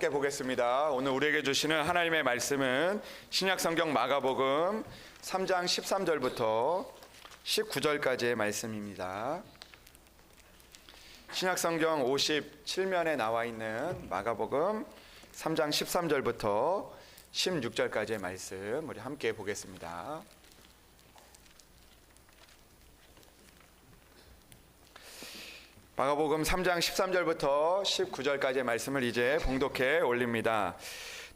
함께 보겠습니다. 오늘 우리에게 주시는 하나님의 말씀은 신약성경 마가복음 3장 13절부터 19절까지의 말씀입니다. 신약성경 57면에 나와 있는 마가복음 3장 13절부터 16절까지의 말씀 우리 함께 보겠습니다. 마가복음 3장 13절부터 19절까지의 말씀을 이제 봉독해 올립니다.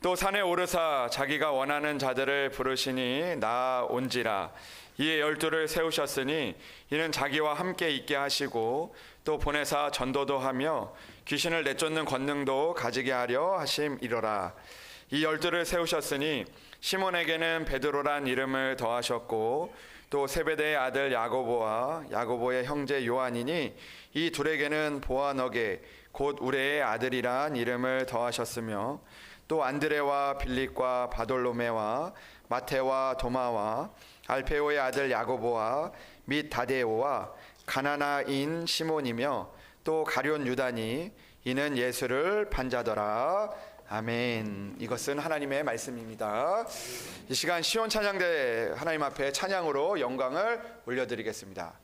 또 산에 오르사 자기가 원하는 자들을 부르시니 나온지라. 이에 12를 세우셨으니 이는 자기와 함께 있게 하시고 또 보내사 전도도 하며 귀신을 내쫓는 권능도 가지게 하려 하심이로라. 이 12를 세우셨으니 시몬에게는 베드로란 이름을 더하셨고 또 세베대의 아들 야고보와 야고보의 형제 요한이니 이 둘에게는 보아너게 곧 우레의 아들이란 이름을 더하셨으며 또 안드레와 빌립과 바돌로메와 마테와 도마와 알페오의 아들 야고보와 및 다데오와 가나나인 시몬이며 또 가룟 유다니 이는 예수를 반자더라. 아멘. 이것은 하나님의 말씀입니다. 이 시간 시온 찬양대 하나님 앞에 찬양으로 영광을 올려드리겠습니다.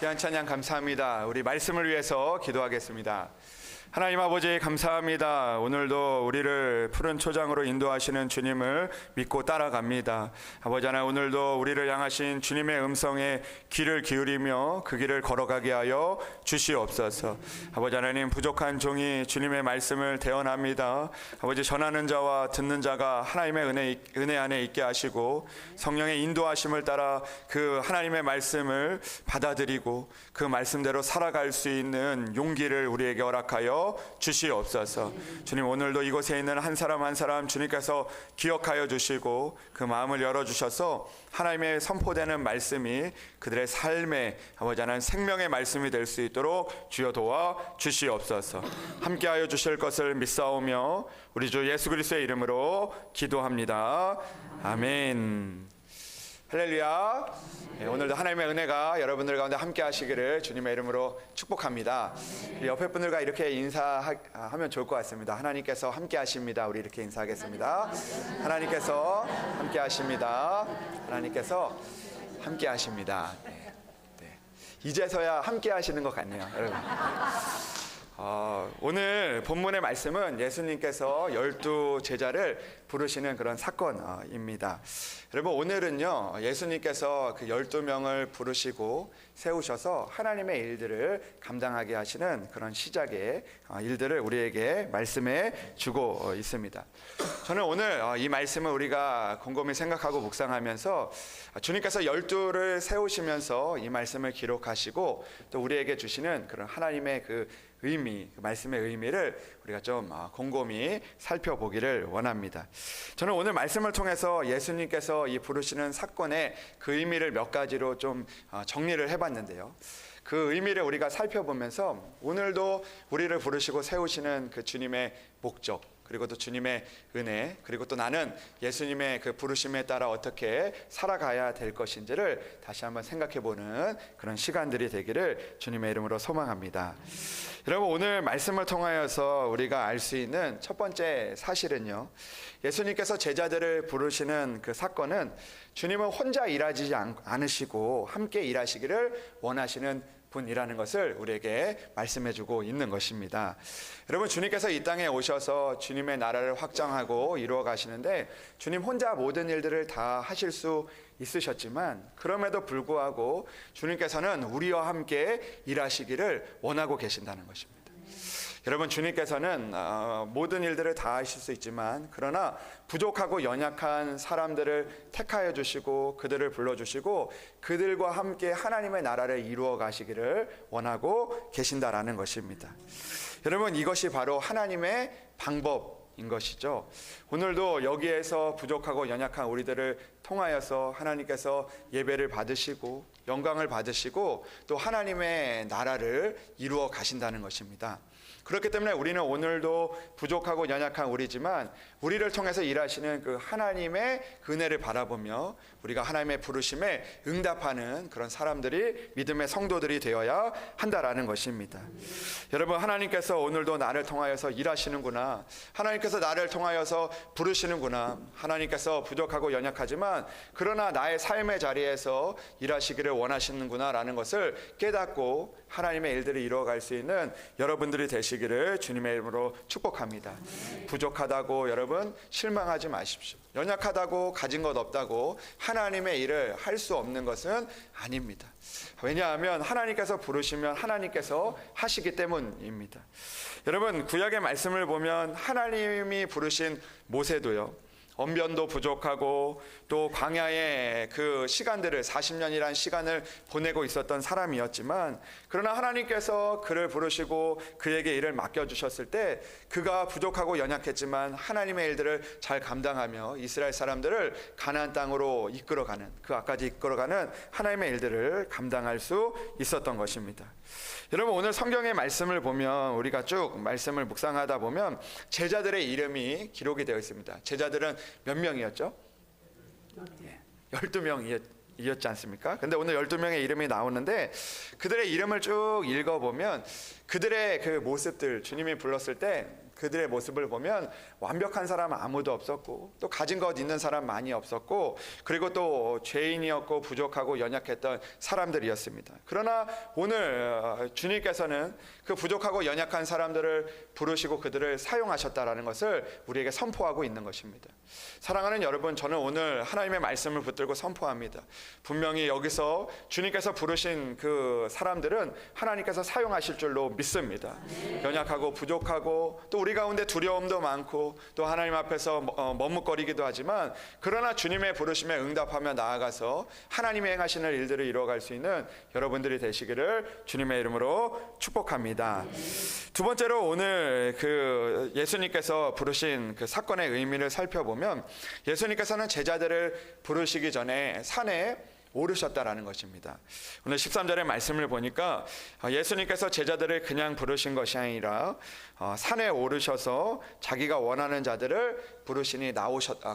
귀한 찬양 감사합니다. 우리 말씀을 위해서 기도하겠습니다. 하나님 아버지 감사합니다. 오늘도 우리를 푸른 초장으로 인도하시는 주님을 믿고 따라갑니다. 아버지 하나님, 오늘도 우리를 향하신 주님의 음성에 귀를 기울이며 그 길을 걸어가게 하여 주시옵소서. 아버지 하나님, 부족한 종이 주님의 말씀을 대언합니다. 아버지, 전하는 자와 듣는 자가 하나님의 은혜 안에 있게 하시고 성령의 인도하심을 따라 그 하나님의 말씀을 받아들이고 그 말씀대로 살아갈 수 있는 용기를 우리에게 허락하여 주시옵소서. 주님, 오늘도 이곳에 있는 한 사람 한 사람 주님께서 기억하여 주시고 그 마음을 열어주셔서 하나님의 선포되는 말씀이 그들의 삶의 아버지 하나님 생명의 말씀이 될 수 있도록 주여 도와 주시옵소서. 함께하여 주실 것을 믿사오며 우리 주 예수 그리스도의 이름으로 기도합니다. 아멘. 할렐루야. 오늘도 하나님의 은혜가 여러분들 가운데 함께 하시기를 주님의 이름으로 축복합니다. 옆에 분들과 이렇게 인사하면 좋을 것 같습니다. 하나님께서 함께 하십니다. 우리 이렇게 인사하겠습니다. 하나님께서 함께 하십니다. 하나님께서 함께 하십니다. 네. 이제서야 함께 하시는 것 같네요, 여러분. 오늘 본문의 말씀은 예수님께서 12 제자를 부르시는 그런 사건입니다. 여러분, 오늘은요, 예수님께서 그 12명을 부르시고 세우셔서 하나님의 일들을 감당하게 하시는 그런 시작의 일들을 우리에게 말씀해 주고 있습니다. 저는 오늘 이 말씀을 우리가 곰곰이 생각하고 묵상하면서 주님께서 12를 세우시면서 이 말씀을 기록하시고 또 우리에게 주시는 그런 하나님의 그 의미, 그 말씀의 의미를 우리가 좀 곰곰이 살펴보기를 원합니다. 저는 오늘 말씀을 통해서 예수님께서 이 부르시는 사건의 그 의미를 몇 가지로 좀 정리를 해봤는데요. 그 의미를 우리가 살펴보면서 오늘도 우리를 부르시고 세우시는 그 주님의 목적, 그리고 또 주님의 은혜, 그리고 또 나는 예수님의 그 부르심에 따라 어떻게 살아가야 될 것인지를 다시 한번 생각해보는 그런 시간들이 되기를 주님의 이름으로 소망합니다. 여러분, 오늘 말씀을 통하여서 우리가 알 수 있는 첫 번째 사실은요, 예수님께서 제자들을 부르시는 그 사건은 주님은 혼자 일하지 않으시고 함께 일하시기를 원하시는 분이라는 것을 우리에게 말씀해주고 있는 것입니다. 여러분, 주님께서 이 땅에 오셔서 주님의 나라를 확장하고 이루어 가시는데 주님 혼자 모든 일들을 다 하실 수 있으셨지만 그럼에도 불구하고 주님께서는 우리와 함께 일하시기를 원하고 계신다는 것입니다. 여러분, 주님께서는 모든 일들을 다 하실 수 있지만 그러나 부족하고 연약한 사람들을 택하여 주시고 그들을 불러주시고 그들과 함께 하나님의 나라를 이루어 가시기를 원하고 계신다라는 것입니다. 여러분, 이것이 바로 하나님의 방법인 것이죠. 오늘도 여기에서 부족하고 연약한 우리들을 통하여서 하나님께서 예배를 받으시고 영광을 받으시고 또 하나님의 나라를 이루어 가신다는 것입니다. 그렇기 때문에 우리는 오늘도 부족하고 연약한 우리지만 우리를 통해서 일하시는 그 하나님의 은혜를 바라보며 우리가 하나님의 부르심에 응답하는 그런 사람들이 믿음의 성도들이 되어야 한다라는 것입니다. 여러분, 하나님께서 오늘도 나를 통하여서 일하시는구나, 하나님께서 나를 통하여서 부르시는구나, 하나님께서 부족하고 연약하지만 그러나 나의 삶의 자리에서 일하시기를 원하시는구나 라는 것을 깨닫고 하나님의 일들을 이루어갈 수 있는 여러분들이 되시기를 주님의 이름으로 축복합니다. 부족하다고 여러분 실망하지 마십시오. 연약하다고 가진 것 없다고 하나님의 일을 할 수 없는 것은 아닙니다. 왜냐하면 하나님께서 부르시면 하나님께서 하시기 때문입니다. 여러분, 구약의 말씀을 보면 하나님이 부르신 모세도요, 언변도 부족하고 또 광야의 그 시간들을 40년이란 시간을 보내고 있었던 사람이었지만 그러나 하나님께서 그를 부르시고 그에게 일을 맡겨주셨을 때 그가 부족하고 연약했지만 하나님의 일들을 잘 감당하며 이스라엘 사람들을 가나안 땅으로 이끌어가는, 그 앞까지 이끌어가는 하나님의 일들을 감당할 수 있었던 것입니다. 여러분, 오늘 성경의 말씀을 보면 우리가 쭉 말씀을 묵상하다 보면 제자들의 이름이 기록이 되어 있습니다. 제자들은 몇 명이었죠? 12명이었지 않습니까? 근데 오늘 12명의 이름이 나오는데 그들의 이름을 쭉 읽어보면 그들의 그 모습들, 주님이 불렀을 때 그들의 모습을 보면 완벽한 사람 아무도 없었고, 또 가진 것 있는 사람 많이 없었고, 그리고 또 죄인이었고 부족하고 연약했던 사람들이었습니다. 그러나 오늘 주님께서는 그 부족하고 연약한 사람들을 부르시고 그들을 사용하셨다라는 것을 우리에게 선포하고 있는 것입니다. 사랑하는 여러분, 저는 오늘 하나님의 말씀을 붙들고 선포합니다. 분명히 여기서 주님께서 부르신 그 사람들은 하나님께서 사용하실 줄로 믿습니다. 연약하고 부족하고 또 우리 가운데 두려움도 많고 또 하나님 앞에서 머뭇거리기도 하지만, 그러나 주님의 부르심에 응답하며 나아가서 하나님의 행하시는 일들을 이루어갈 수 있는 여러분들이 되시기를 주님의 이름으로 축복합니다. 두 번째로 오늘 그 예수님께서 부르신 그 사건의 의미를 살펴보면, 예수님께서는 제자들을 부르시기 전에 산에 오르셨다라는 것입니다. 오늘 13절의 말씀을 보니까 예수님께서 제자들을 그냥 부르신 것이 아니라 산에 오르셔서 자기가 원하는 자들을 부르시니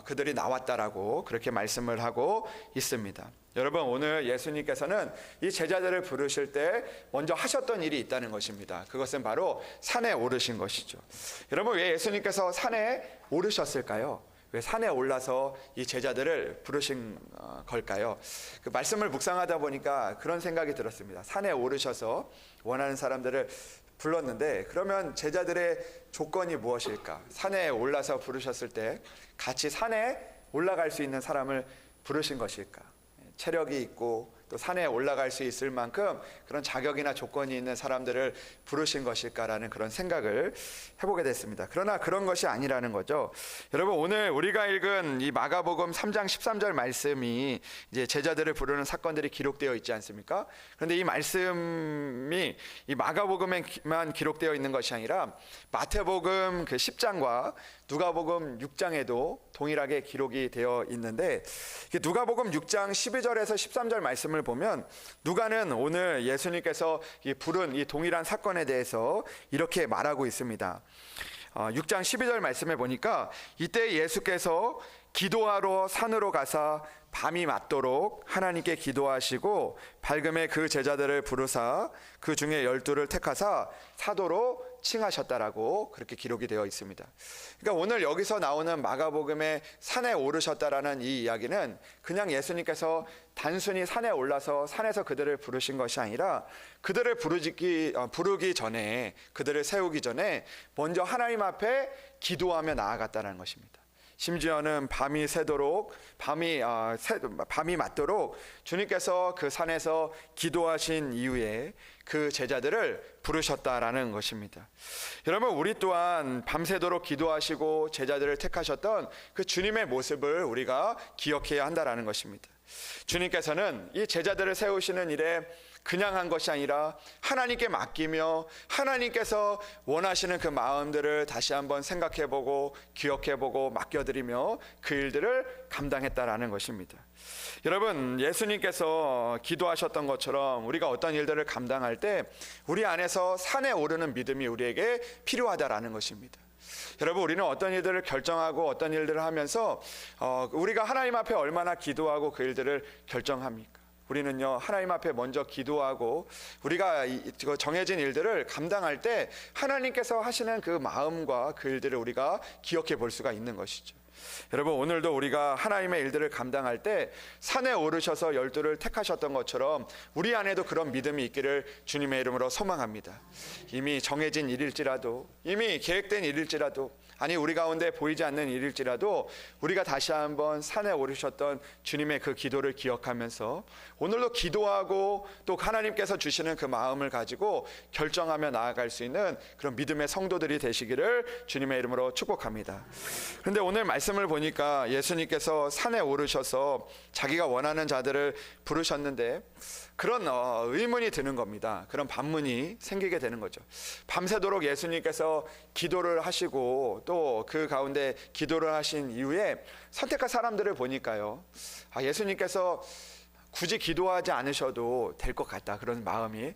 그들이 나왔다라고 그렇게 말씀을 하고 있습니다. 여러분, 오늘 예수님께서는 이 제자들을 부르실 때 먼저 하셨던 일이 있다는 것입니다. 그것은 바로 산에 오르신 것이죠. 여러분, 왜 예수님께서 산에 오르셨을까요? 왜 산에 올라서 이 제자들을 부르신 걸까요? 그 말씀을 묵상하다 보니까 그런 생각이 들었습니다. 산에 오르셔서 원하는 사람들을 불렀는데, 그러면 제자들의 조건이 무엇일까? 산에 올라서 부르셨을 때 같이 산에 올라갈 수 있는 사람을 부르신 것일까? 체력이 있고 또 산에 올라갈 수 있을 만큼 그런 자격이나 조건이 있는 사람들을 부르신 것일까라는 그런 생각을 해보게 됐습니다. 그러나 그런 것이 아니라는 거죠. 여러분, 오늘 우리가 읽은 이 마가복음 3장 13절 말씀이 이제 제자들을 부르는 사건들이 기록되어 있지 않습니까? 그런데 이 말씀이 이 마가복음에만 기록되어 있는 것이 아니라 마태복음 그 10장과 누가복음 6장에도 동일하게 기록이 되어 있는데, 누가복음 6장 12절에서 13절 말씀을 보면 누가는 오늘 예수님께서 부른 이 동일한 사건에 대해서 이렇게 말하고 있습니다. 6장 12절 말씀에 보니까, 이때 예수께서 기도하러 산으로 가사 밤이 맞도록 하나님께 기도하시고 밝음에 그 제자들을 부르사 그 중에 12를 택하사 사도로 칭하셨다라고 그렇게 기록이 되어 있습니다. 그러니까 오늘 여기서 나오는 마가복음의 산에 오르셨다라는 이 이야기는 그냥 예수님께서 단순히 산에 올라서 산에서 그들을 부르신 것이 아니라, 그들을 부르기 전에, 그들을 세우기 전에 먼저 하나님 앞에 기도하며 나아갔다는 것입니다. 심지어는 밤이 새도록 밤이 맞도록 주님께서 그 산에서 기도하신 이후에 그 제자들을 부르셨다라는 것입니다. 여러분, 우리 또한 밤새도록 기도하시고 제자들을 택하셨던 그 주님의 모습을 우리가 기억해야 한다라는 것입니다. 주님께서는 이 제자들을 세우시는 일에 그냥 한 것이 아니라 하나님께 맡기며 하나님께서 원하시는 그 마음들을 다시 한번 생각해보고 기억해보고 맡겨드리며 그 일들을 감당했다라는 것입니다. 여러분, 예수님께서 기도하셨던 것처럼 우리가 어떤 일들을 감당할 때 우리 안에서 산에 오르는 믿음이 우리에게 필요하다라는 것입니다. 여러분, 우리는 어떤 일들을 결정하고 어떤 일들을 하면서 우리가 하나님 앞에 얼마나 기도하고 그 일들을 결정합니까? 우리는요, 하나님 앞에 먼저 기도하고 우리가 정해진 일들을 감당할 때 하나님께서 하시는 그 마음과 그 일들을 우리가 기억해 볼 수가 있는 것이죠. 여러분, 오늘도 우리가 하나님의 일들을 감당할 때 산에 오르셔서 12를 택하셨던 것처럼 우리 안에도 그런 믿음이 있기를 주님의 이름으로 소망합니다. 이미 정해진 일일지라도, 이미 계획된 일일지라도, 아니 우리 가운데 보이지 않는 일일지라도 우리가 다시 한번 산에 오르셨던 주님의 그 기도를 기억하면서 오늘도 기도하고 또 하나님께서 주시는 그 마음을 가지고 결정하며 나아갈 수 있는 그런 믿음의 성도들이 되시기를 주님의 이름으로 축복합니다. 그런데 오늘 말씀을 보니까 예수님께서 산에 오르셔서 자기가 원하는 자들을 부르셨는데 그런 의문이 드는 겁니다. 그런 반문이 생기게 되는 거죠. 밤새도록 예수님께서 기도를 하시고 또 그 가운데 기도를 하신 이후에 선택한 사람들을 보니까요, 예수님께서 굳이 기도하지 않으셔도 될 것 같다, 그런 마음이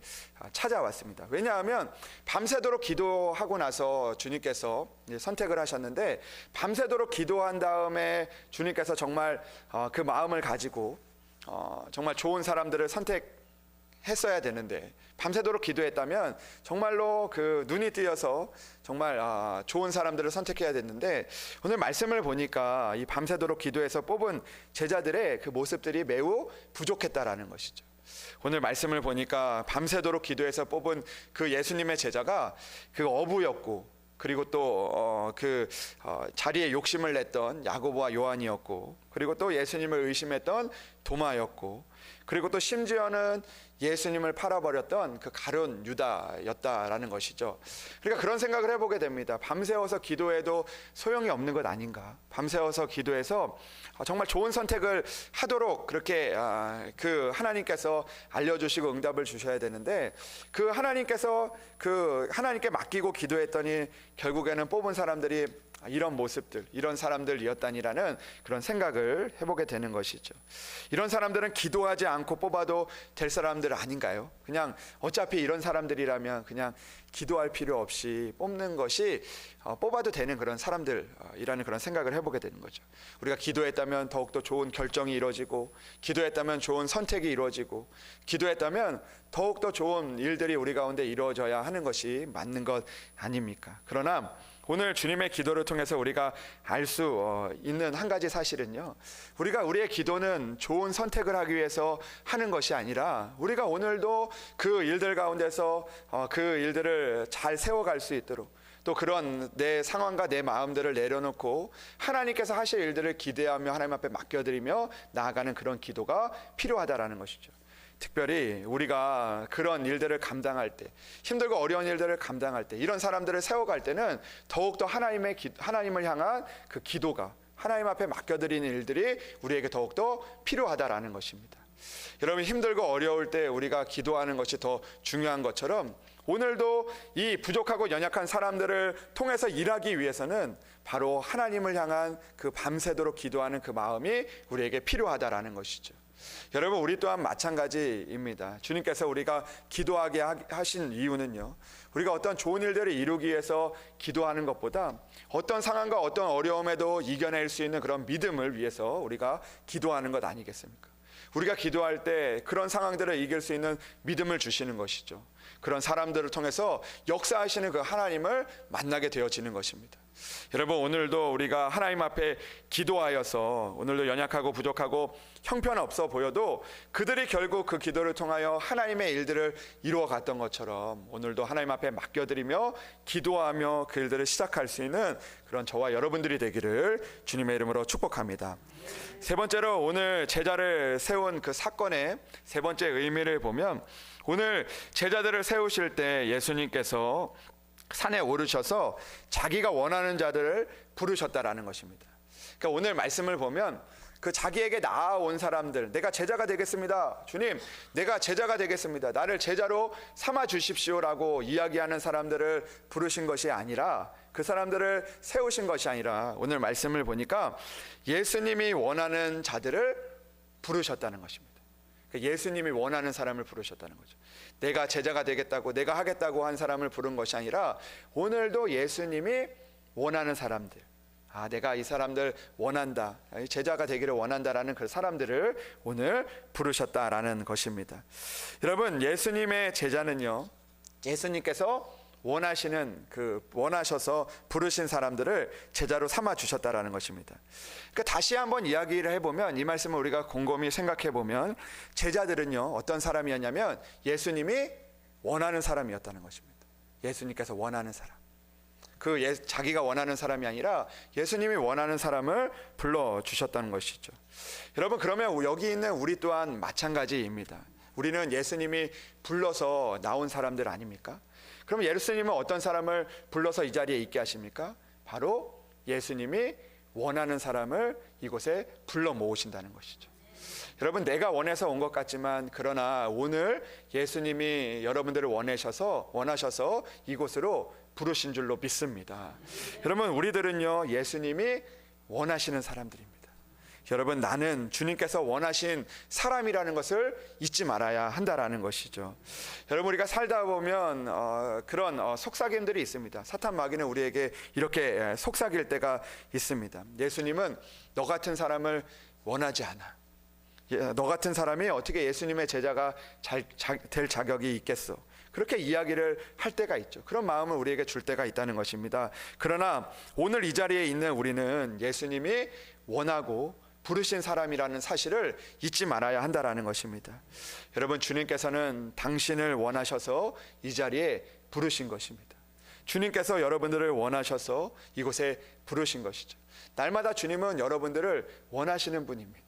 찾아왔습니다. 왜냐하면 밤새도록 기도하고 나서 주님께서 선택을 하셨는데, 밤새도록 기도한 다음에 주님께서 정말 그 마음을 가지고 정말 좋은 사람들을 선택해 했어야 되는데 밤새도록 기도했다면 정말로 그 눈이 뜨여서 정말 좋은 사람들을 선택해야 됐는데 오늘 말씀을 보니까 이 밤새도록 기도해서 뽑은 제자들의 그 모습들이 매우 부족했다라는 것이죠. 오늘 말씀을 보니까 밤새도록 기도해서 뽑은 그 예수님의 제자가 그 어부였고, 그리고 또 자리에 욕심을 냈던 야고보와 요한이었고, 그리고 또 예수님을 의심했던 도마였고, 그리고 또 심지어는 예수님을 팔아버렸던 그 가룟 유다였다라는 것이죠. 그러니까 그런 생각을 해보게 됩니다. 밤새워서 기도해도 소용이 없는 것 아닌가. 밤새워서 기도해서 정말 좋은 선택을 하도록 그렇게 그 하나님께서 알려주시고 응답을 주셔야 되는데, 그 하나님께 맡기고 기도했더니 결국에는 뽑은 사람들이 이런 모습들, 이런 사람들이었다니라는 그런 생각을 해보게 되는 것이죠. 이런 사람들은 기도하지 않고 뽑아도 될 사람들 아닌가요? 그냥 어차피 이런 사람들이라면 그냥 기도할 필요 없이 뽑는 것이 뽑아도 되는 그런 사람들이라는 그런 생각을 해보게 되는 거죠. 우리가 기도했다면 더욱더 좋은 결정이 이루어지고, 기도했다면 좋은 선택이 이루어지고, 기도했다면 더욱더 좋은 일들이 우리 가운데 이루어져야 하는 것이 맞는 것 아닙니까? 그러나 오늘 주님의 기도를 통해서 우리가 알 수 있는 한 가지 사실은요, 우리의 기도는 좋은 선택을 하기 위해서 하는 것이 아니라 우리가 오늘도 그 일들 가운데서 그 일들을 잘 세워갈 수 있도록, 또 그런 내 상황과 내 마음들을 내려놓고 하나님께서 하실 일들을 기대하며 하나님 앞에 맡겨드리며 나아가는 그런 기도가 필요하다라는 것이죠. 특별히 우리가 그런 일들을 감당할 때, 힘들고 어려운 일들을 감당할 때, 이런 사람들을 세워갈 때는 더욱더 하나님을 향한 그 기도가, 하나님 앞에 맡겨드리는 일들이 우리에게 더욱더 필요하다라는 것입니다. 여러분, 힘들고 어려울 때 우리가 기도하는 것이 더 중요한 것처럼 오늘도 이 부족하고 연약한 사람들을 통해서 일하기 위해서는 바로 하나님을 향한 그 밤새도록 기도하는 그 마음이 우리에게 필요하다라는 것이죠. 여러분, 우리 또한 마찬가지입니다. 주님께서 우리가 기도하게 하신 이유는요, 우리가 어떤 좋은 일들을 이루기 위해서 기도하는 것보다 어떤 상황과 어떤 어려움에도 이겨낼 수 있는 그런 믿음을 위해서 우리가 기도하는 것 아니겠습니까? 우리가 기도할 때 그런 상황들을 이길 수 있는 믿음을 주시는 것이죠. 그런 사람들을 통해서 역사하시는 그 하나님을 만나게 되어지는 것입니다. 여러분, 오늘도 우리가 하나님 앞에 기도하여서 오늘도 연약하고 부족하고 형편없어 보여도 그들이 결국 그 기도를 통하여 하나님의 일들을 이루어 갔던 것처럼 오늘도 하나님 앞에 맡겨드리며 기도하며 그 일들을 시작할 수 있는 그런 저와 여러분들이 되기를 주님의 이름으로 축복합니다. 세 번째로, 오늘 제자를 세운 그 사건의 세 번째 의미를 보면, 오늘 제자들을 세우실 때 예수님께서 산에 오르셔서 자기가 원하는 자들을 부르셨다라는 것입니다. 그러니까 오늘 말씀을 보면 그 자기에게 나아온 사람들, 내가 제자가 되겠습니다. 주님, 내가 제자가 되겠습니다. 나를 제자로 삼아 주십시오라고 이야기하는 사람들을 부르신 것이 아니라, 그 사람들을 세우신 것이 아니라 오늘 말씀을 보니까 예수님이 원하는 자들을 부르셨다는 것입니다. 예수님이 원하는 사람을 부르셨다는 거죠. 내가 제자가 되겠다고, 내가 하겠다고 한 사람을 부른 것이 아니라 오늘도 예수님이 원하는 사람들, 내가 이 사람들 원한다, 제자가 되기를 원한다라는 그 사람들을 오늘 부르셨다라는 것입니다. 여러분, 예수님의 제자는요, 예수님께서 원하셔서 부르신 사람들을 제자로 삼아 주셨다라는 것입니다. 그러니까 다시 한번 이야기를 해보면, 이 말씀을 우리가 곰곰이 생각해 보면, 제자들은요 어떤 사람이었냐면 예수님이 원하는 사람이었다는 것입니다. 예수님께서 원하는 사람, 자기가 원하는 사람이 아니라 예수님이 원하는 사람을 불러 주셨다는 것이죠. 여러분, 그러면 여기 있는 우리 또한 마찬가지입니다. 우리는 예수님이 불러서 나온 사람들 아닙니까? 그럼 예수님은 어떤 사람을 불러서 이 자리에 있게 하십니까? 바로 예수님이 원하는 사람을 이곳에 불러 모으신다는 것이죠. 여러분, 내가 원해서 온 것 같지만 그러나 오늘 예수님이 여러분들을 원하셔서 이곳으로 부르신 줄로 믿습니다. 여러분, 우리들은요 예수님이 원하시는 사람들입니다. 여러분, 나는 주님께서 원하신 사람이라는 것을 잊지 말아야 한다라는 것이죠. 여러분, 우리가 살다 보면 그런 속삭임들이 있습니다. 사탄 마귀는 우리에게 이렇게 속삭일 때가 있습니다. 예수님은 너 같은 사람을 원하지 않아. 너 같은 사람이 어떻게 예수님의 제자가 될 자격이 있겠어? 그렇게 이야기를 할 때가 있죠. 그런 마음을 우리에게 줄 때가 있다는 것입니다. 그러나 오늘 이 자리에 있는 우리는 예수님이 원하고 부르신 사람이라는 사실을 잊지 말아야 한다는 것입니다. 여러분, 주님께서는 당신을 원하셔서 이 자리에 부르신 것입니다. 주님께서 여러분들을 원하셔서 이곳에 부르신 것이죠. 날마다 주님은 여러분들을 원하시는 분입니다.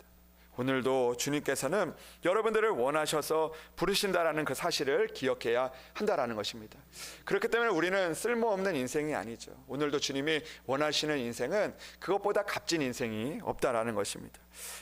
오늘도 주님께서는 여러분들을 원하셔서 부르신다라는 그 사실을 기억해야 한다라는 것입니다. 그렇기 때문에 우리는 쓸모없는 인생이 아니죠. 오늘도 주님이 원하시는 인생은 그것보다 값진 인생이 없다라는 것입니다.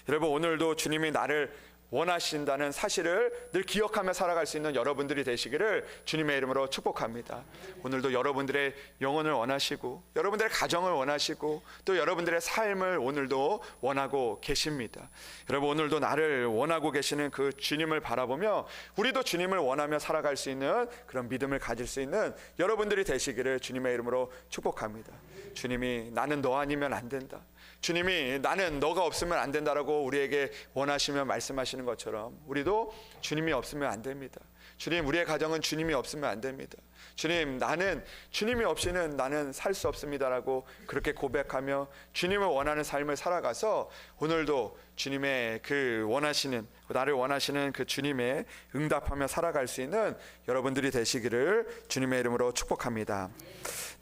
여러분, 오늘도 주님이 나를 원하신다는 사실을 늘 기억하며 살아갈 수 있는 여러분들이 되시기를 주님의 이름으로 축복합니다. 오늘도 여러분들의 영혼을 원하시고 여러분들의 가정을 원하시고 또 여러분들의 삶을 오늘도 원하고 계십니다. 여러분, 오늘도 나를 원하고 계시는 그 주님을 바라보며 우리도 주님을 원하며 살아갈 수 있는 그런 믿음을 가질 수 있는 여러분들이 되시기를 주님의 이름으로 축복합니다. 주님이 나는 너 아니면 안 된다, 주님이 나는 너가 없으면 안 된다라고 우리에게 원하시며 말씀하시는 것처럼 우리도 주님이 없으면 안 됩니다. 주님, 우리의 가정은 주님이 없으면 안 됩니다. 주님, 나는 주님이 없이는 나는 살 수 없습니다라고 그렇게 고백하며 주님을 원하는 삶을 살아가서 오늘도 주님의 그 원하시는, 나를 원하시는 그 주님의 응답하며 살아갈 수 있는 여러분들이 되시기를 주님의 이름으로 축복합니다.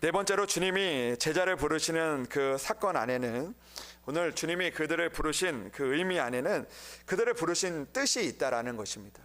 네 번째로, 주님이 제자를 부르시는 그 사건 안에는, 오늘 주님이 그들을 부르신 그 의미 안에는 그들을 부르신 뜻이 있다라는 것입니다.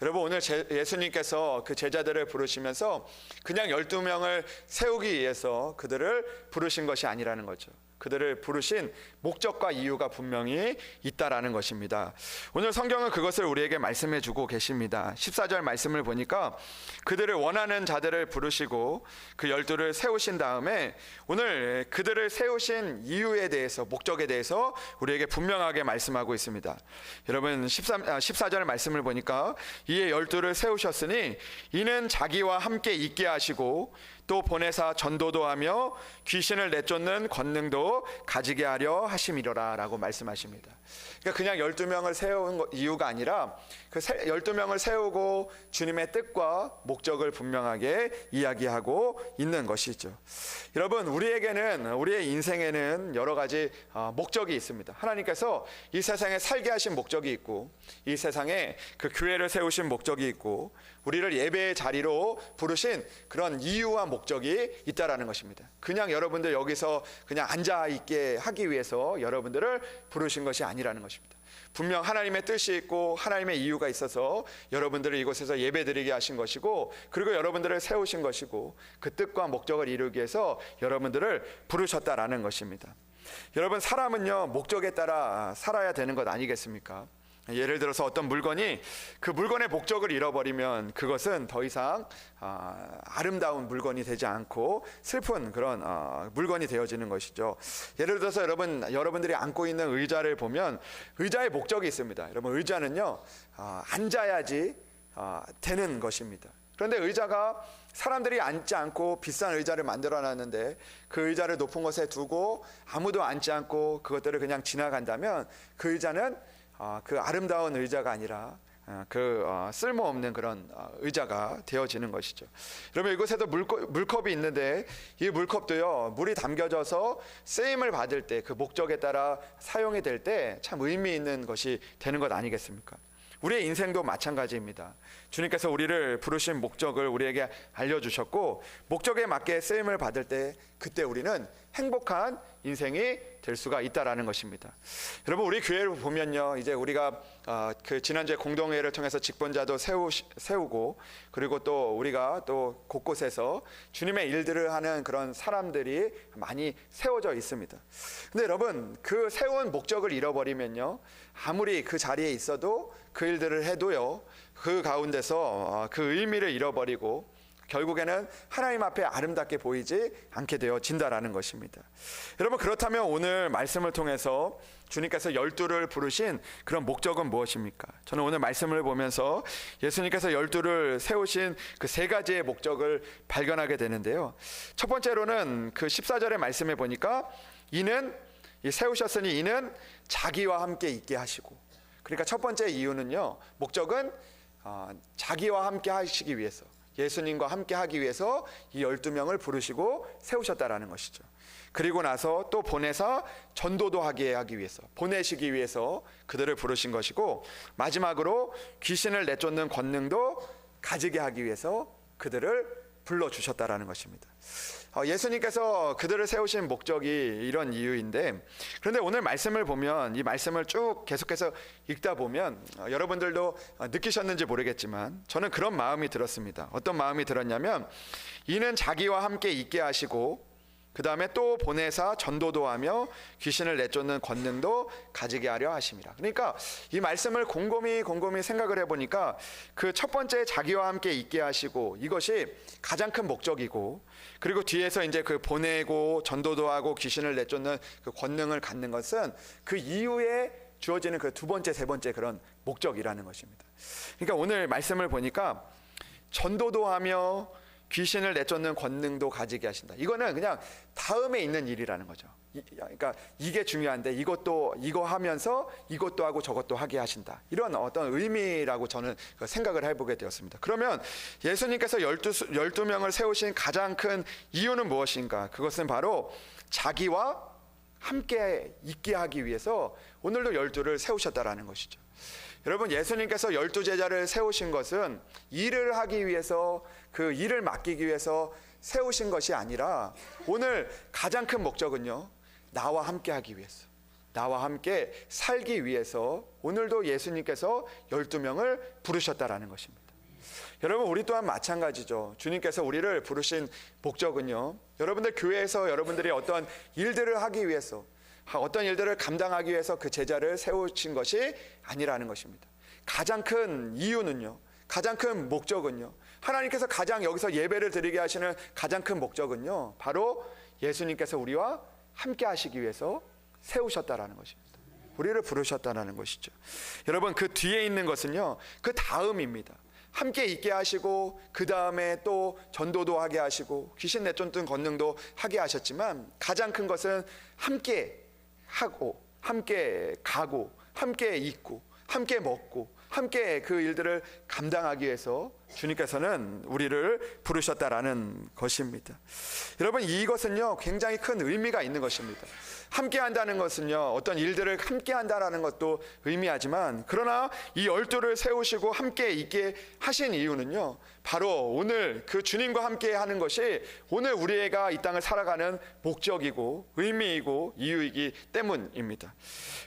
여러분, 오늘 예수님께서 그 제자들을 부르시면서 그냥 12명을 세우기 위해서 그들을 부르신 것이 아니라는 거죠. 그들을 부르신 목적과 이유가 분명히 있다라는 것입니다. 오늘 성경은 그것을 우리에게 말씀해 주고 계십니다. 14절 말씀을 보니까 그들을 원하는 자들을 부르시고 그 12를 세우신 다음에 오늘 그들을 세우신 이유에 대해서, 목적에 대해서 우리에게 분명하게 말씀하고 있습니다. 여러분, 14절 말씀을 보니까 이에 12를 세우셨으니 이는 자기와 함께 있게 하시고 또 보내사 전도도 하며 귀신을 내쫓는 권능도 가지게 하려 하심이로라 라고 말씀하십니다. 그러니까 그냥 12명을 세운 이유가 아니라 그 12명을 세우고 주님의 뜻과 목적을 분명하게 이야기하고 있는 것이죠. 여러분, 우리의 인생에는 여러 가지 목적이 있습니다. 하나님께서 이 세상에 살게 하신 목적이 있고, 이 세상에 그 교회를 세우신 목적이 있고, 우리를 예배의 자리로 부르신 그런 이유와 목적이 있다라는 것입니다. 그냥 여러분들 여기서 그냥 앉아 있게 하기 위해서 여러분들을 부르신 것이 아니라는 것입니다. 분명 하나님의 뜻이 있고 하나님의 이유가 있어서 여러분들을 이곳에서 예배드리게 하신 것이고, 그리고 여러분들을 세우신 것이고, 그 뜻과 목적을 이루기 위해서 여러분들을 부르셨다라는 것입니다. 여러분, 사람은요, 목적에 따라 살아야 되는 것 아니겠습니까? 예를 들어서 어떤 물건이 그 물건의 목적을 잃어버리면 그것은 더 이상 아름다운 물건이 되지 않고 슬픈 그런 물건이 되어지는 것이죠. 예를 들어서 여러분들이 앉고 있는 의자를 보면 의자의 목적이 있습니다. 여러분, 의자는요, 앉아야지 되는 것입니다. 그런데 의자가 사람들이 앉지 않고 비싼 의자를 만들어 놨는데 그 의자를 높은 곳에 두고 아무도 앉지 않고 그것들을 그냥 지나간다면 그 의자는 그 아름다운 의자가 아니라 쓸모없는 그런 의자가 되어지는 것이죠. 여러분, 이곳에도 물컵이 있는데 이 물컵도요, 물이 담겨져서 쓰임을 받을 때, 그 목적에 따라 사용이 될 때 참 의미 있는 것이 되는 것 아니겠습니까? 우리의 인생도 마찬가지입니다. 주님께서 우리를 부르신 목적을 우리에게 알려주셨고, 목적에 맞게 쓰임을 받을 때 그때 우리는 행복한 인생이 될 수가 있다라는 것입니다. 여러분, 우리 교회를 보면요, 이제 우리가 그 지난주에 공동회를 통해서 직분자도 세우고, 그리고 또 우리가 또 곳곳에서 주님의 일들을 하는 그런 사람들이 많이 세워져 있습니다. 근데 여러분, 그 세운 목적을 잃어버리면요, 아무리 그 자리에 있어도 그 일들을 해도요, 그 가운데서 그 의미를 잃어버리고 결국에는 하나님 앞에 아름답게 보이지 않게 되어진다라는 것입니다. 여러분, 그렇다면 오늘 말씀을 통해서 주님께서 12를 부르신 그런 목적은 무엇입니까? 저는 오늘 말씀을 보면서 예수님께서 12를 세우신 그 세 가지의 목적을 발견하게 되는데요. 첫 번째로는 그 14절의 말씀에 보니까 세우셨으니 이는 자기와 함께 있게 하시고, 그러니까 첫 번째 이유는요, 목적은 자기와 함께 하시기 위해서, 예수님과 함께 하기 위해서 이 12명을 부르시고 세우셨다라는 것이죠. 그리고 나서 또 보내사 전도도 하게 하기 위해서, 보내시기 위해서 그들을 부르신 것이고, 마지막으로 귀신을 내쫓는 권능도 가지게 하기 위해서 그들을 불러주셨다라는 것입니다. 예수님께서 그들을 세우신 목적이 이런 이유인데, 그런데 오늘 말씀을 보면, 이 말씀을 쭉 계속해서 읽다 보면 여러분들도 느끼셨는지 모르겠지만 저는 그런 마음이 들었습니다. 어떤 마음이 들었냐면, 이는 자기와 함께 있게 하시고 그 다음에 또 보내사 전도도 하며 귀신을 내쫓는 권능도 가지게 하려 하심이라. 그러니까 이 말씀을 곰곰이 생각을 해보니까 그 첫 번째 자기와 함께 있게 하시고, 이것이 가장 큰 목적이고, 그리고 뒤에서 이제 그 보내고 전도도 하고 귀신을 내쫓는 그 권능을 갖는 것은 그 이후에 주어지는 그 두 번째, 세 번째 그런 목적이라는 것입니다. 그러니까 오늘 말씀을 보니까 전도도 하며 귀신을 내쫓는 권능도 가지게 하신다. 이거는 그냥 다음에 있는 일이라는 거죠. 그러니까 이게 중요한데 이거 하면서 이것도 하고 저것도 하게 하신다. 이런 어떤 의미라고 저는 생각을 해보게 되었습니다. 그러면 예수님께서 12명을 세우신 가장 큰 이유는 무엇인가? 그것은 바로 자기와 함께 있게 하기 위해서 오늘도 12를 세우셨다라는 것이죠. 여러분, 예수님께서 12제자를 세우신 것은 일을 하기 위해서, 그 일을 맡기기 위해서 세우신 것이 아니라 오늘 가장 큰 목적은요, 나와 함께 하기 위해서, 나와 함께 살기 위해서 오늘도 예수님께서 12명을 부르셨다라는 것입니다. 여러분, 우리 또한 마찬가지죠. 주님께서 우리를 부르신 목적은요, 여러분들 교회에서 여러분들이 어떤 일들을 하기 위해서, 어떤 일들을 감당하기 위해서 그 제자를 세우신 것이 아니라는 것입니다. 가장 큰 이유는요, 가장 큰 목적은요, 하나님께서 가장 여기서 예배를 드리게 하시는 가장 큰 목적은요, 바로 예수님께서 우리와 함께 하시기 위해서 세우셨다라는 것입니다. 우리를 부르셨다라는 것이죠. 여러분, 그 뒤에 있는 것은요, 그 다음입니다. 함께 있게 하시고 그 다음에 또 전도도 하게 하시고 귀신 내쫓는 권능도 하게 하셨지만, 가장 큰 것은 함께 하고 함께 가고 함께 있고 함께 먹고 함께 그 일들을 감당하기 위해서 주님께서는 우리를 부르셨다라는 것입니다. 여러분, 이것은요 굉장히 큰 의미가 있는 것입니다. 함께 한다는 것은요 어떤 일들을 함께 한다는 것도 의미하지만, 그러나 이 12를 세우시고 함께 있게 하신 이유는요, 바로 오늘 그 주님과 함께 하는 것이 오늘 우리가 이 땅을 살아가는 목적이고 의미이고 이유이기 때문입니다.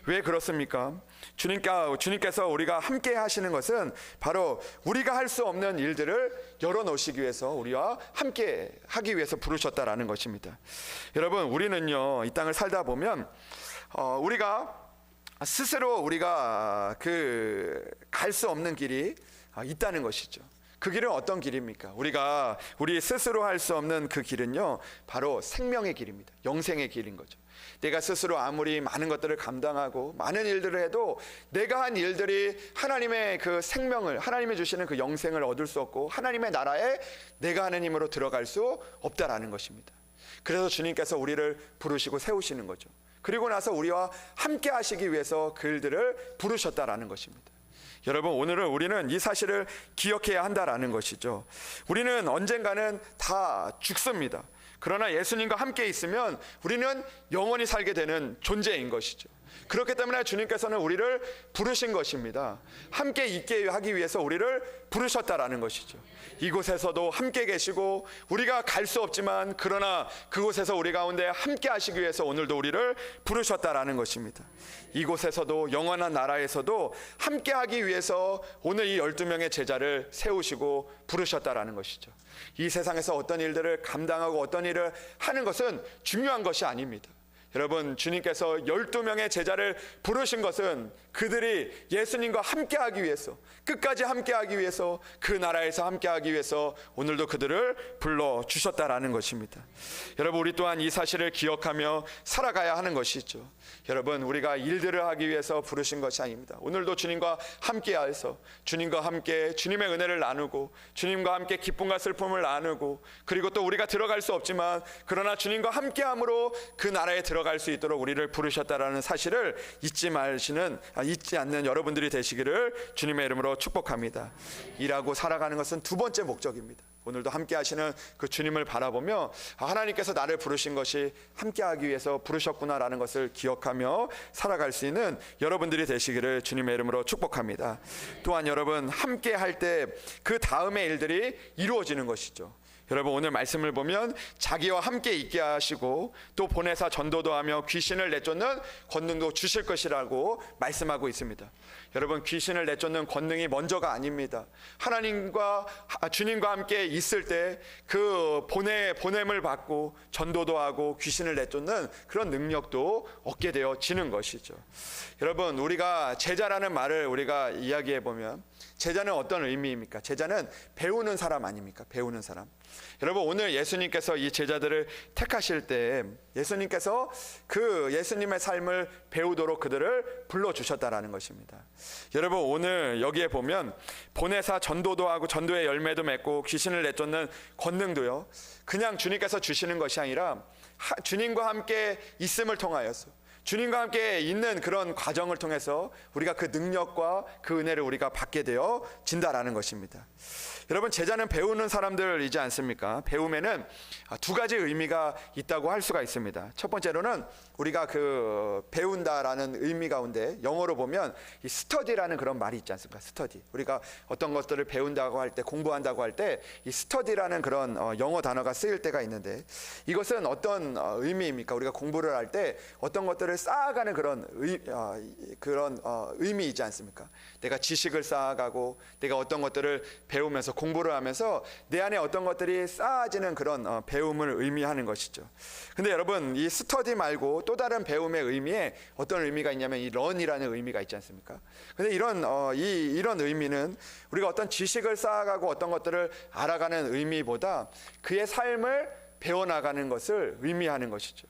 왜 그렇습니까? 주님께서 우리가 함께 하시는 것은 바로 우리가 할 수 없는 일들을 열어놓으시기 위해서, 우리와 함께 하기 위해서 부르셨다라는 것입니다. 여러분, 우리는요 이 땅을 살다 보면 우리가 스스로 우리가 갈 수 없는 길이 있다는 것이죠. 그 길은 어떤 길입니까? 우리 스스로 할 수 없는 그 길은요 바로 생명의 길입니다. 영생의 길인 거죠. 내가 스스로 아무리 많은 것들을 감당하고 많은 일들을 해도 내가 한 일들이 하나님의 그 생명을, 하나님이 주시는 그 영생을 얻을 수 없고 하나님의 나라에 내가 하는 힘으로 들어갈 수 없다라는 것입니다. 그래서 주님께서 우리를 부르시고 세우시는 거죠. 그리고 나서 우리와 함께 하시기 위해서 그 일들을 부르셨다라는 것입니다. 여러분, 오늘은 우리는 이 사실을 기억해야 한다라는 것이죠. 우리는 언젠가는 다 죽습니다. 그러나 예수님과 함께 있으면 우리는 영원히 살게 되는 존재인 것이죠. 그렇기 때문에 주님께서는 우리를 부르신 것입니다. 함께 있게 하기 위해서 우리를 부르셨다라는 것이죠. 이곳에서도 함께 계시고 우리가 갈 수 없지만, 그러나 그곳에서 우리 가운데 함께 하시기 위해서 오늘도 우리를 부르셨다라는 것입니다. 이곳에서도, 영원한 나라에서도 함께 하기 위해서 오늘 이 12명의 제자를 세우시고 부르셨다라는 것이죠. 이 세상에서 어떤 일들을 감당하고 어떤 일을 하는 것은 중요한 것이 아닙니다. 여러분, 주님께서 12명의 제자를 부르신 것은 그들이 예수님과 함께하기 위해서, 끝까지 함께하기 위해서, 그 나라에서 함께하기 위해서 오늘도 그들을 불러주셨다라는 것입니다. 여러분, 우리 또한 이 사실을 기억하며 살아가야 하는 것이죠. 여러분, 우리가 일들을 하기 위해서 부르신 것이 아닙니다. 오늘도 주님과 함께해서 주님과 함께 주님의 은혜를 나누고 주님과 함께 기쁨과 슬픔을 나누고, 그리고 또 우리가 들어갈 수 없지만 그러나 주님과 함께함으로 그 나라에 들어갈 걸어갈 수 있도록 우리를 부르셨다라는 사실을 잊지 않는 여러분들이 되시기를 주님의 이름으로 축복합니다. 일하고 살아가는 것은 두 번째 목적입니다. 오늘도 함께 하시는 그 주님을 바라보며 하나님께서 나를 부르신 것이 함께 하기 위해서 부르셨구나라는 것을 기억하며 살아갈 수 있는 여러분들이 되시기를 주님의 이름으로 축복합니다. 또한 여러분, 함께 할 때 그 다음의 일들이 이루어지는 것이죠. 여러분, 오늘 말씀을 보면 자기와 함께 있게 하시고 또 보내사 전도도 하며 귀신을 내쫓는 권능도 주실 것이라고 말씀하고 있습니다. 여러분, 귀신을 내쫓는 권능이 먼저가 아닙니다. 주님과 함께 있을 때 그 보냄을 받고 전도도 하고 귀신을 내쫓는 그런 능력도 얻게 되어지는 것이죠. 여러분, 우리가 제자라는 말을 우리가 이야기해 보면 제자는 어떤 의미입니까? 제자는 배우는 사람 아닙니까? 배우는 사람. 여러분, 오늘 예수님께서 이 제자들을 택하실 때 예수님께서 그 예수님의 삶을 배우도록 그들을 불러주셨다라는 것입니다. 여러분, 오늘 여기에 보면 보내사 전도도 하고 전도의 열매도 맺고 귀신을 내쫓는 권능도요, 그냥 주님께서 주시는 것이 아니라 주님과 함께 있음을 통하여서 주님과 함께 있는 그런 과정을 통해서 우리가 그 능력과 그 은혜를 우리가 받게 되어진다라는 것입니다. 여러분, 제자는 배우는 사람들이지 않습니까? 배움에는 두 가지 의미가 있다고 할 수가 있습니다. 첫 번째로는 우리가 그 배운다라는 의미 가운데 영어로 보면 이 스터디라는 그런 말이 있지 않습니까? 스터디. 우리가 어떤 것들을 배운다고 할 때, 공부한다고 할 때 이 스터디라는 그런 영어 단어가 쓰일 때가 있는데, 이것은 어떤 의미입니까? 우리가 공부를 할 때 어떤 것들을 쌓아가는 그런 의미이지 않습니까? 내가 지식을 쌓아가고 내가 어떤 것들을 배우면서 공부를 하면서 내 안에 어떤 것들이 쌓아지는 그런 배움을 의미하는 것이죠. 근데 여러분, 이 스터디 말고 또 다른 배움의 의미에 어떤 의미가 있냐면 이 런이라는 의미가 있지 않습니까? 근데 이런 의미는 우리가 어떤 지식을 쌓아가고 어떤 것들을 알아가는 의미보다 그의 삶을 배워나가는 것을 의미하는 것이죠.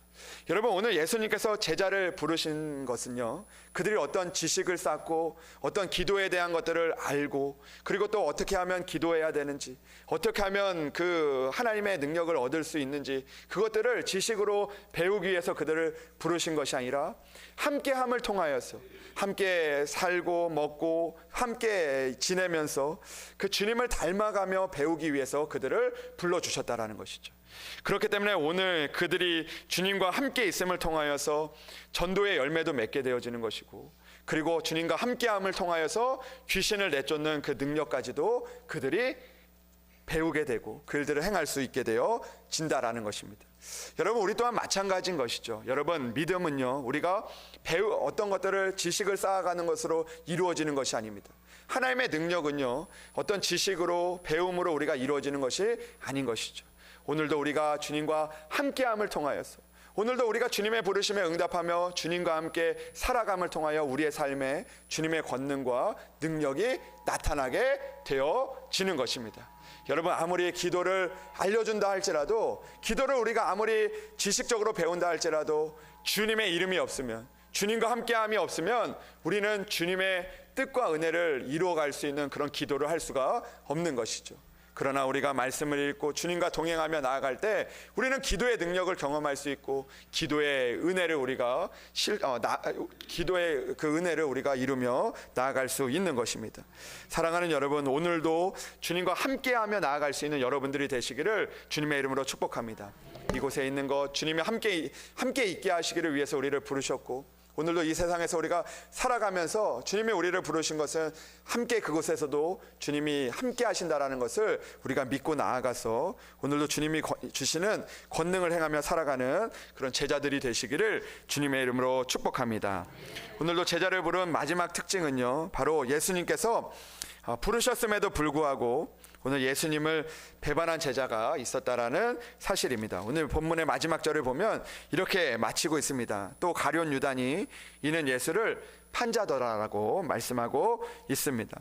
여러분, 오늘 예수님께서 제자를 부르신 것은요, 그들이 어떤 지식을 쌓고 어떤 기도에 대한 것들을 알고 그리고 또 어떻게 하면 기도해야 되는지, 어떻게 하면 그 하나님의 능력을 얻을 수 있는지, 그것들을 지식으로 배우기 위해서 그들을 부르신 것이 아니라 함께함을 통하여서 함께 살고 먹고 함께 지내면서 그 주님을 닮아가며 배우기 위해서 그들을 불러주셨다라는 것이죠. 그렇기 때문에 오늘 그들이 주님과 함께 있음을 통하여서 전도의 열매도 맺게 되어지는 것이고, 그리고 주님과 함께함을 통하여서 귀신을 내쫓는 그 능력까지도 그들이 배우게 되고 그들을 행할 수 있게 되어진다라는 것입니다. 여러분, 우리 또한 마찬가지인 것이죠. 여러분, 믿음은요, 우리가 어떤 것들을 지식을 쌓아가는 것으로 이루어지는 것이 아닙니다. 하나님의 능력은요, 어떤 지식으로 배움으로 우리가 이루어지는 것이 아닌 것이죠. 오늘도 우리가 주님과 함께함을 통하여서, 오늘도 우리가 주님의 부르심에 응답하며 주님과 함께 살아감을 통하여 우리의 삶에 주님의 권능과 능력이 나타나게 되어지는 것입니다. 여러분, 아무리 기도를 알려준다 할지라도, 기도를 우리가 아무리 지식적으로 배운다 할지라도 주님의 이름이 없으면, 주님과 함께함이 없으면 우리는 주님의 뜻과 은혜를 이루어갈 수 있는 그런 기도를 할 수가 없는 것이죠. 그러나 우리가 말씀을 읽고 주님과 동행하며 나아갈 때 우리는 기도의 능력을 경험할 수 있고 기도의 은혜를 기도의 그 은혜를 우리가 이루며 나아갈 수 있는 것입니다. 사랑하는 여러분, 오늘도 주님과 함께하며 나아갈 수 있는 여러분들이 되시기를 주님의 이름으로 축복합니다. 이곳에 있는 것 주님이 함께 있게 하시기를 위해서 우리를 부르셨고, 오늘도 이 세상에서 우리가 살아가면서 주님이 우리를 부르신 것은 함께 그곳에서도 주님이 함께 하신다라는 것을 우리가 믿고 나아가서 오늘도 주님이 주시는 권능을 행하며 살아가는 그런 제자들이 되시기를 주님의 이름으로 축복합니다. 오늘도 제자를 부른 마지막 특징은요, 바로 예수님께서 부르셨음에도 불구하고 오늘 예수님을 배반한 제자가 있었다라는 사실입니다. 오늘 본문의 마지막 절을 보면 이렇게 마치고 있습니다. 또 가룟 유다니 이는 예수를 판자더라라고 말씀하고 있습니다.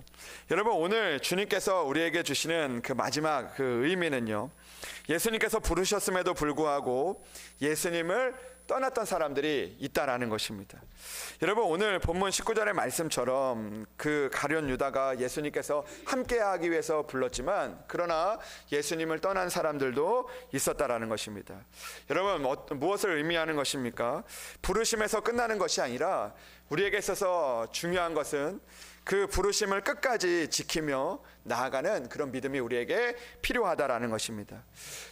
여러분, 오늘 주님께서 우리에게 주시는 그 마지막 그 의미는요, 예수님께서 부르셨음에도 불구하고 예수님을 떠났던 사람들이 있다라는 것입니다. 여러분, 오늘 본문 19절의 말씀처럼 그 가룟 유다가 예수님께서 함께하기 위해서 불렀지만 그러나 예수님을 떠난 사람들도 있었다라는 것입니다. 여러분, 무엇을 의미하는 것입니까? 부르심에서 끝나는 것이 아니라 우리에게 있어서 중요한 것은 그 부르심을 끝까지 지키며 나아가는 그런 믿음이 우리에게 필요하다라는 것입니다.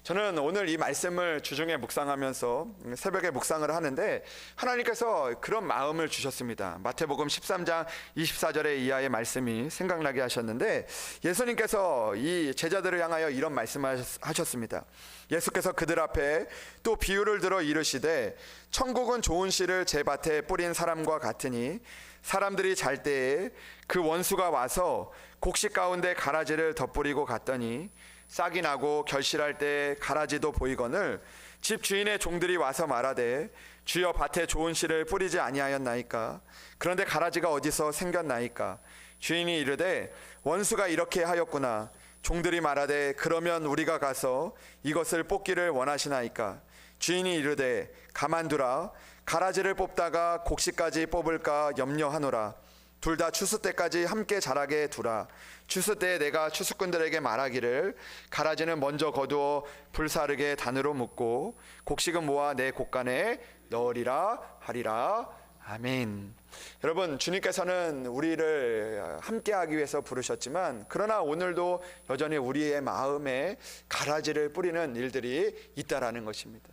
저는 오늘 이 말씀을 주중에 묵상하면서 새벽에 묵상을 하는데 하나님께서 그런 마음을 주셨습니다. 마태복음 13장 24절의 이하의 말씀이 생각나게 하셨는데 예수님께서 이 제자들을 향하여 이런 말씀을 하셨습니다. 예수께서 그들 앞에 또 비유를 들어 이르시되 천국은 좋은 씨를 제 밭에 뿌린 사람과 같으니 사람들이 잘 때에 그 원수가 와서 곡식 가운데 가라지를 덧뿌리고 갔더니 싹이 나고 결실할 때 가라지도 보이거늘 집 주인의 종들이 와서 말하되 주여 밭에 좋은 씨를 뿌리지 아니하였나이까? 그런데 가라지가 어디서 생겼나이까? 주인이 이르되 원수가 이렇게 하였구나. 종들이 말하되 그러면 우리가 가서 이것을 뽑기를 원하시나이까? 주인이 이르되 가만두라. 가라지를 뽑다가 곡식까지 뽑을까 염려하노라. 둘 다 추수 때까지 함께 자라게 두라. 추수 때에 내가 추수꾼들에게 말하기를 가라지는 먼저 거두어 불사르게 단으로 묶고 곡식은 모아 내 곡간에 넣으리라 하리라. 아멘. 여러분, 주님께서는 우리를 함께하기 위해서 부르셨지만 그러나 오늘도 여전히 우리의 마음에 가라지를 뿌리는 일들이 있다라는 것입니다.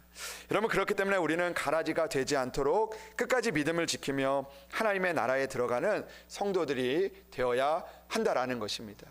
여러분, 그렇기 때문에 우리는 가라지가 되지 않도록 끝까지 믿음을 지키며 하나님의 나라에 들어가는 성도들이 되어야 한다라는 것입니다.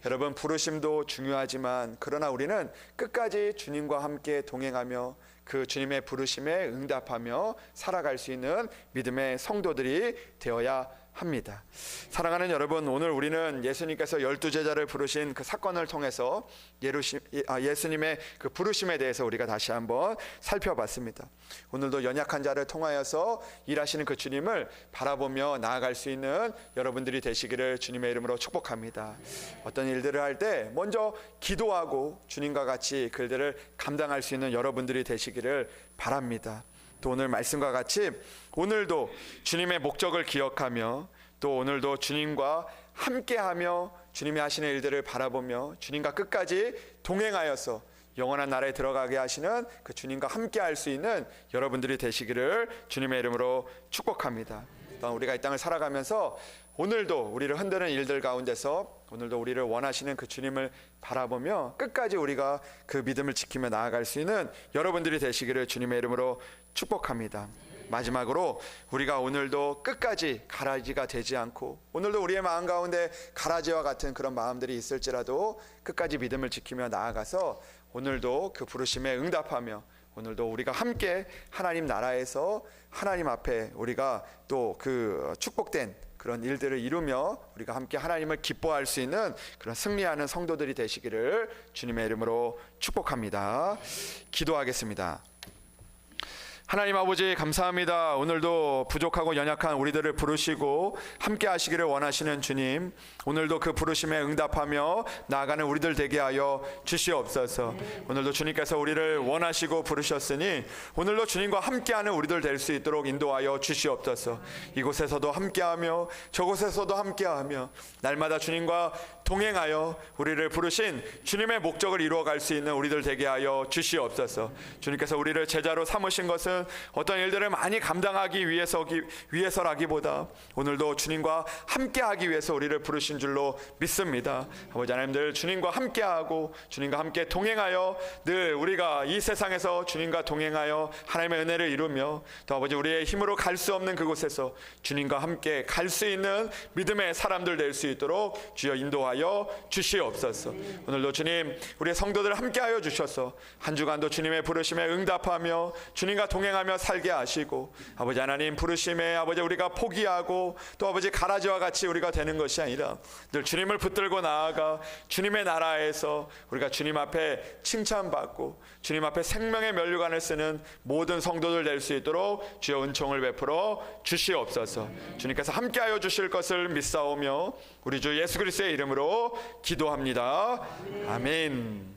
여러분, 부르심도 중요하지만 그러나 우리는 끝까지 주님과 함께 동행하며 그 주님의 부르심에 응답하며 살아갈 수 있는 믿음의 성도들이 되어야 합니다. 사랑하는 여러분, 오늘 우리는 예수님께서 12제자를 부르신 그 사건을 통해서 예수님의 그 부르심에 대해서 우리가 다시 한번 살펴봤습니다. 오늘도 연약한 자를 통하여서 일하시는 그 주님을 바라보며 나아갈 수 있는 여러분들이 되시기를 주님의 이름으로 축복합니다. 어떤 일들을 할 때 먼저 기도하고 주님과 같이 그 일들을 감당할 수 있는 여러분들이 되시기를 바랍니다. 또 오늘 말씀과 같이 오늘도 주님의 목적을 기억하며 또 오늘도 주님과 함께하며 주님이 하시는 일들을 바라보며 주님과 끝까지 동행하여서 영원한 나라에 들어가게 하시는 그 주님과 함께할 수 있는 여러분들이 되시기를 주님의 이름으로 축복합니다. 또한 우리가 이 땅을 살아가면서 오늘도 우리를 흔드는 일들 가운데서 오늘도 우리를 원하시는 그 주님을 바라보며 끝까지 우리가 그 믿음을 지키며 나아갈 수 있는 여러분들이 되시기를 주님의 이름으로 축복합니다. 마지막으로 우리가 오늘도 끝까지 가라지가 되지 않고 오늘도 우리의 마음 가운데 가라지와 같은 그런 마음들이 있을지라도 끝까지 믿음을 지키며 나아가서 오늘도 그 부르심에 응답하며 오늘도 우리가 함께 하나님 나라에서 하나님 앞에 우리가 또 그 축복된 그런 일들을 이루며 우리가 함께 하나님을 기뻐할 수 있는 그런 승리하는 성도들이 되시기를 주님의 이름으로 축복합니다. 기도하겠습니다. 하나님 아버지, 감사합니다. 오늘도 부족하고 연약한 우리들을 부르시고 함께 하시기를 원하시는 주님, 오늘도 그 부르심에 응답하며 나아가는 우리들 되게 하여 주시옵소서. 오늘도 주님께서 우리를 원하시고 부르셨으니 오늘도 주님과 함께하는 우리들 될 수 있도록 인도하여 주시옵소서. 이곳에서도 함께하며 저곳에서도 함께하며 날마다 주님과 동행하여 우리를 부르신 주님의 목적을 이루어갈 수 있는 우리들 되게 하여 주시옵소서. 주님께서 우리를 제자로 삼으신 것은 어떤 일들을 많이 감당하기 위해서라기보다 오늘도 주님과 함께하기 위해서 우리를 부르신 줄로 믿습니다. 아버지 하나님들, 주님과 함께하고 주님과 함께 동행하여 늘 우리가 이 세상에서 주님과 동행하여 하나님의 은혜를 이루며 또 아버지 우리의 힘으로 갈 수 없는 그곳에서 주님과 함께 갈 수 있는 믿음의 사람들 될 수 있도록 주여 인도하여 주시옵소서. 오늘도 주님, 우리의 성도들 함께하여 주셔서 한 주간도 주님의 부르심에 응답하며 주님과 동행하며 살게 하시고 아버지 하나님, 부르심에 아버지 우리가 포기하고 또 아버지 가라지와 같이 우리가 되는 것이 아니라 늘 주님을 붙들고 나아가 주님의 나라에서 우리가 주님 앞에 칭찬받고 주님 앞에 생명의 면류관을 쓰는 모든 성도들 될 수 있도록 주여 은총을 베풀어 주시옵소서. 주님께서 함께하여 주실 것을 믿사오며 우리 주 예수 그리스도의 이름으로 기도합니다. 아멘.